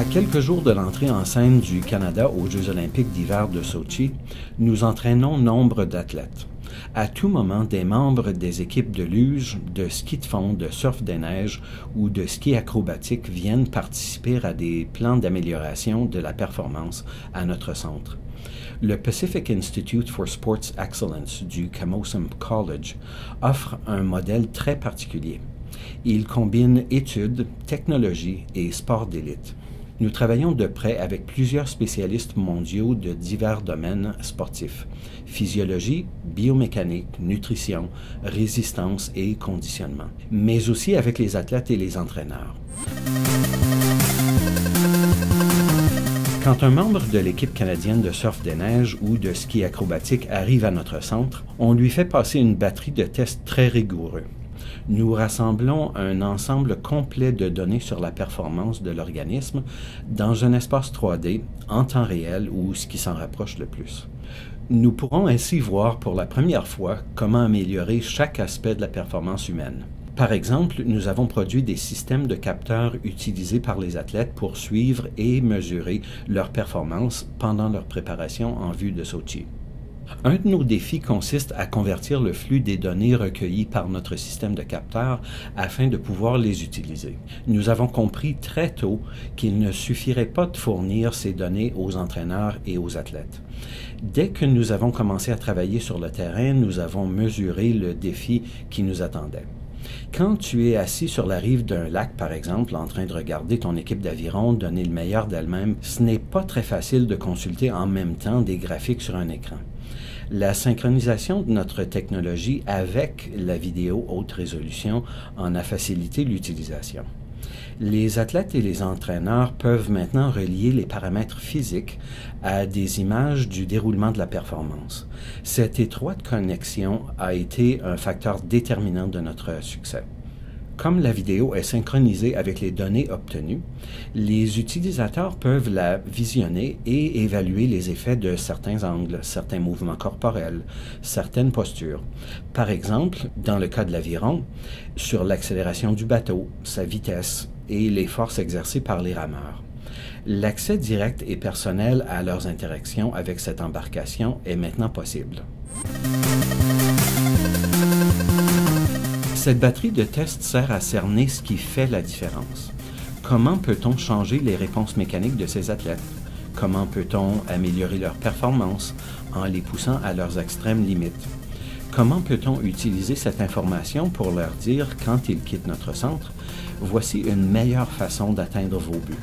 À quelques jours de l'entrée en scène du Canada aux Jeux olympiques d'hiver de Sochi, nous entraînons nombre d'athlètes. À tout moment, des membres des équipes de luge, de ski de fond, de surf des neiges ou de ski acrobatique viennent participer à des plans d'amélioration de la performance à notre centre. Le Pacific Institute for Sports Excellence du Camosun College offre un modèle très particulier. Il combine études, technologie et sport d'élite. Nous travaillons de près avec plusieurs spécialistes mondiaux de divers domaines sportifs: physiologie, biomécanique, nutrition, résistance et conditionnement, mais aussi avec les athlètes et les entraîneurs. Quand un membre de l'équipe canadienne de surf des neiges ou de ski acrobatique arrive à notre centre, on lui fait passer une batterie de tests très rigoureux. Nous rassemblons un ensemble complet de données sur la performance de l'organisme dans un espace 3D en temps réel ou ce qui s'en rapproche le plus. Nous pourrons ainsi voir pour la première fois comment améliorer chaque aspect de la performance humaine. Par exemple, nous avons produit des systèmes de capteurs utilisés par les athlètes pour suivre et mesurer leur performance pendant leur préparation en vue de Sochi. Un de nos défis consiste à convertir le flux des données recueillies par notre système de capteurs afin de pouvoir les utiliser. Nous avons compris très tôt qu'il ne suffirait pas de fournir ces données aux entraîneurs et aux athlètes. Dès que nous avons commencé à travailler sur le terrain, nous avons mesuré le défi qui nous attendait. Quand tu es assis sur la rive d'un lac, par exemple, en train de regarder ton équipe d'aviron donner le meilleur d'elle-même, ce n'est pas très facile de consulter en même temps des graphiques sur un écran. La synchronisation de notre technologie avec la vidéo haute résolution en a facilité l'utilisation. Les athlètes et les entraîneurs peuvent maintenant relier les paramètres physiques à des images du déroulement de la performance. Cette étroite connexion a été un facteur déterminant de notre succès. Comme la vidéo est synchronisée avec les données obtenues, les utilisateurs peuvent la visionner et évaluer les effets de certains angles, certains mouvements corporels, certaines postures. Par exemple, dans le cas de l'aviron, sur l'accélération du bateau, sa vitesse et les forces exercées par les rameurs. L'accès direct et personnel à leurs interactions avec cette embarcation est maintenant possible. Cette batterie de tests sert à cerner ce qui fait la différence. Comment peut-on changer les réponses mécaniques de ces athlètes? Comment peut-on améliorer leur performance en les poussant à leurs extrêmes limites? Comment peut-on utiliser cette information pour leur dire, quand ils quittent notre centre, voici une meilleure façon d'atteindre vos buts?